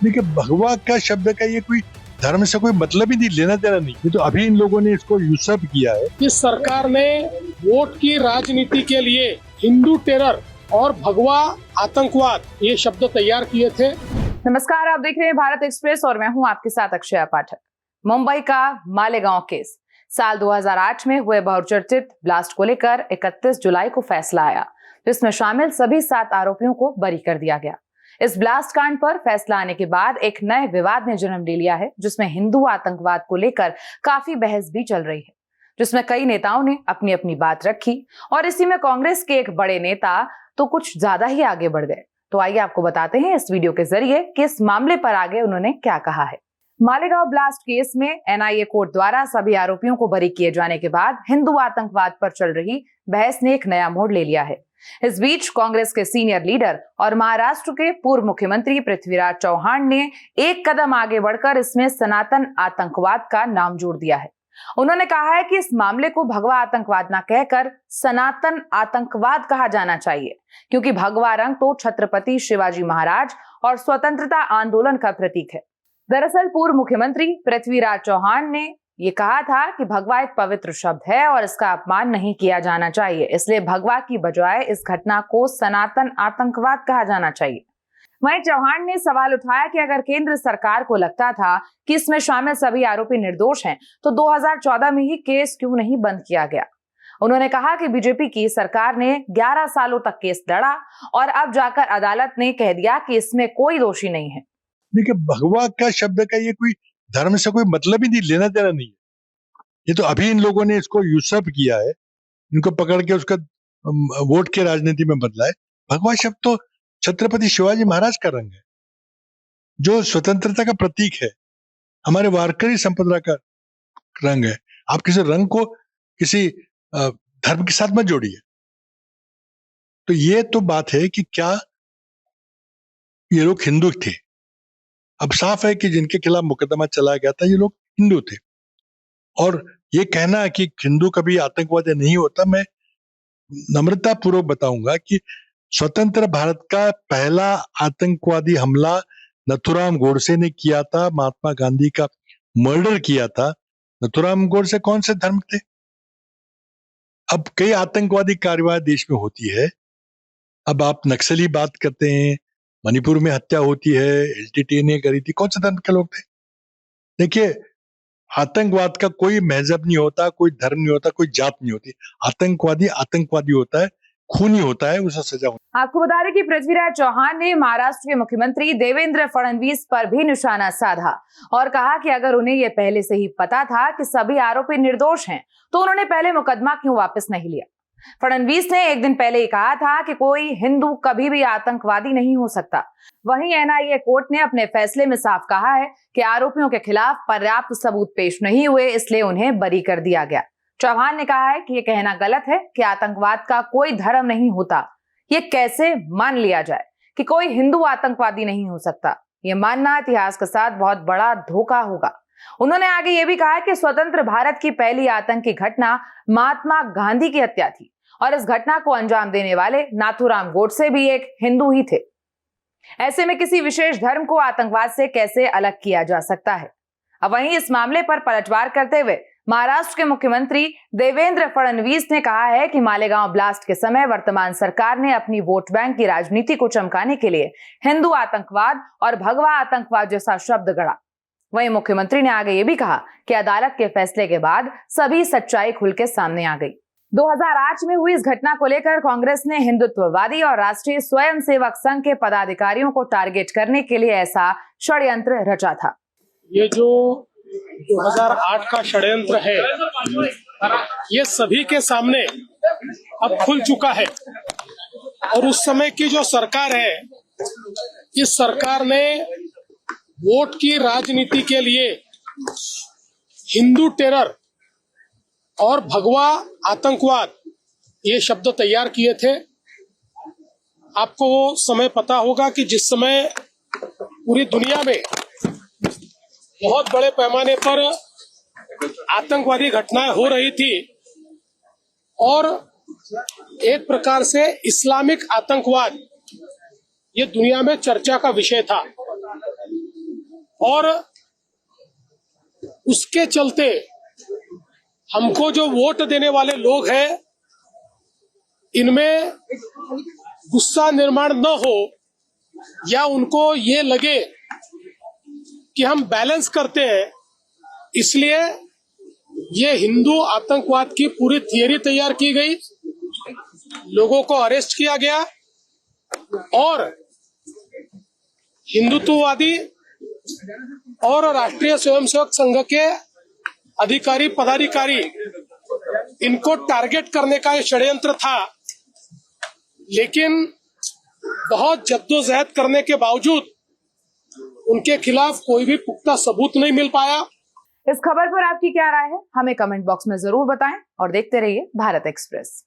देखिए, भगवा का शब्द का ये कोई धर्म से कोई मतलब ही नहीं, लेना देना नहीं। ये तो अभी इन लोगों ने इसको यूसर्प किया है। इस सरकार ने वोट की राजनीति के लिए हिंदू टेरर और भगवा आतंकवाद ये शब्द तैयार किए थे। नमस्कार, आप देख रहे हैं भारत एक्सप्रेस और मैं हूं आपके साथ अक्षया पाठक। मुंबई का मालेगांव केस साल 2008 में हुए बहुचर्चित ब्लास्ट को लेकर 31 जुलाई को फैसला आया, जिसमें शामिल सभी 7 आरोपियों को बरी कर दिया गया। इस ब्लास्ट कांड पर फैसला आने के बाद एक नए विवाद ने जन्म ले लिया है, जिसमें हिंदू आतंकवाद को लेकर काफी बहस भी चल रही है, जिसमें कई नेताओं ने अपनी अपनी बात रखी और इसी में कांग्रेस के एक बड़े नेता तो कुछ ज्यादा ही आगे बढ़ गए। तो आइए आपको बताते हैं इस वीडियो के जरिए कि इस मामले पर आगे उन्होंने क्या कहा है। मालेगांव ब्लास्ट केस में एनआईए कोर्ट द्वारा सभी आरोपियों को बरी किए जाने के बाद हिंदू आतंकवाद पर चल रही बहस ने एक नया मोड़ ले लिया है। इस बीच कांग्रेस के सीनियर लीडर और महाराष्ट्र के पूर्व मुख्यमंत्री पृथ्वीराज चौहान ने एक कदम आगे बढ़कर इसमें सनातन आतंकवाद का नाम जोड़ दिया है। उन्होंने कहा है कि इस मामले को भगवा आतंकवाद न कहकर सनातन आतंकवाद कहा जाना चाहिए, क्योंकि भगवा रंग तो छत्रपति शिवाजी महाराज और स्वतंत्रता आंदोलन का प्रतीक है। दरअसल पूर्व मुख्यमंत्री पृथ्वीराज चौहान ने ये कहा था कि भगवा एक पवित्र शब्द है और इसका अपमान नहीं किया जाना चाहिए, इसलिए भगवा की बजाय इस घटना को सनातन आतंकवाद कहा जाना चाहिए। वहीं चौहान ने सवाल उठाया कि अगर केंद्र सरकार को लगता था कि इसमें शामिल सभी आरोपी निर्दोष हैं, तो 2014 में ही केस क्यों नहीं बंद किया गया। उन्होंने कहा कि बीजेपी की सरकार ने 11 सालों तक केस लड़ा और अब जाकर अदालत ने कह दिया कि इसमें कोई दोषी नहीं है। देखिए, भगवा का शब्द का ये कोई धर्म से कोई मतलब ही नहीं, लेना देना नहीं है। ये तो अभी इन लोगों ने इसको यूसर्प किया है, इनको पकड़ के उसका वोट के राजनीति में बदला है। भगवा शब्द तो छत्रपति शिवाजी महाराज का रंग है, जो स्वतंत्रता का प्रतीक है, हमारे वारकरी संप्रदाय का रंग है। आप किसी रंग को किसी धर्म के साथ मत जोड़िए। तो ये तो बात है कि क्या ये लोग हिंदू थे। अब साफ है कि जिनके खिलाफ मुकदमा चलाया गया था ये लोग हिंदू थे, और ये कहना कि हिंदू कभी आतंकवादी नहीं होता, मैं नम्रता पूर्वक बताऊंगा कि स्वतंत्र भारत का पहला आतंकवादी हमला नथुराम गोडसे ने किया था, महात्मा गांधी का मर्डर किया था। नथुराम गोडसे कौन से धर्म थे? अब कई आतंकवादी कार्रवाई देश में होती है। अब आप नक्सली बात करते हैं, मणिपुर में हत्या होती है, एलटीटीई ने करी थी, कौन से धर्म के लोग थे? देखिए, आतंकवाद का कोई मजहब नहीं होता, कोई धर्म नहीं होता, कोई जात नहीं होती। आतंकवादी आतंकवादी होता है, खूनी होता है, उसे सजा होती है। आपको बता दें कि पृथ्वीराज चौहान ने महाराष्ट्र के मुख्यमंत्री देवेंद्र फडणवीस पर भी निशाना साधा और कहा कि अगर उन्हें यह पहले से ही पता था कि सभी आरोपी निर्दोष हैं, तो उन्होंने पहले मुकदमा क्यों वापस नहीं लिया। फडणवीस ने एक दिन पहले ही कहा था कि कोई हिंदू कभी भी आतंकवादी नहीं हो सकता। वहीं एनआईए कोर्ट ने अपने फैसले में साफ कहा है कि आरोपियों के खिलाफ पर्याप्त सबूत पेश नहीं हुए, इसलिए उन्हें बरी कर दिया गया। चौहान ने कहा है कि यह कहना गलत है कि आतंकवाद का कोई धर्म नहीं होता। ये कैसे मान लिया जाए कि कोई हिंदू आतंकवादी नहीं हो सकता? ये मानना इतिहास के साथ बहुत बड़ा धोखा होगा। उन्होंने आगे ये भी कहा कि स्वतंत्र भारत की पहली आतंकी घटना महात्मा गांधी की हत्या थी और इस घटना को अंजाम देने वाले नाथुराम गोडसे भी एक हिंदू ही थे। ऐसे में किसी विशेष धर्म को आतंकवाद से कैसे अलग किया जा सकता है? अब वहीं इस मामले पर पलटवार करते हुए महाराष्ट्र के मुख्यमंत्री देवेंद्र फडणवीस ने कहा है कि मालेगांव ब्लास्ट के समय वर्तमान सरकार ने अपनी वोट बैंक की राजनीति को चमकाने के लिए हिंदू आतंकवाद और भगवा आतंकवाद जैसा शब्द गढ़ा। वहीं मुख्यमंत्री ने आगे ये भी कहा कि अदालत के फैसले के बाद सभी सच्चाई खुल के सामने आ गई। 2008 में हुई इस घटना को लेकर कांग्रेस ने हिंदुत्ववादी और राष्ट्रीय स्वयंसेवक संघ के पदाधिकारियों को टारगेट करने के लिए ऐसा षड्यंत्र रचा था। ये जो 2008 का षड्यंत्र है, ये सभी के सामने अब खुल चुका है। और उस समय की जो सरकार है, इस सरकार ने वोट की राजनीति के लिए हिंदू टेरर और भगवा आतंकवाद ये शब्द तैयार किए थे। आपको वो समय पता होगा कि जिस समय पूरी दुनिया में बहुत बड़े पैमाने पर आतंकवादी घटनाएं हो रही थी और एक प्रकार से इस्लामिक आतंकवाद ये दुनिया में चर्चा का विषय था। और उसके चलते हमको जो वोट देने वाले लोग हैं इनमें गुस्सा निर्माण न हो या उनको ये लगे कि हम बैलेंस करते हैं, इसलिए ये हिंदू आतंकवाद की पूरी थियरी तैयार की गई, लोगों को अरेस्ट किया गया और हिंदुत्ववादी और राष्ट्रीय स्वयंसेवक संघ के अधिकारी पदाधिकारी इनको टारगेट करने का ये षड्यंत्र था। लेकिन बहुत जद्दोजहद करने के बावजूद उनके खिलाफ कोई भी पुख्ता सबूत नहीं मिल पाया। इस खबर पर आपकी क्या राय है, हमें कमेंट बॉक्स में जरूर बताएं और देखते रहिए भारत एक्सप्रेस।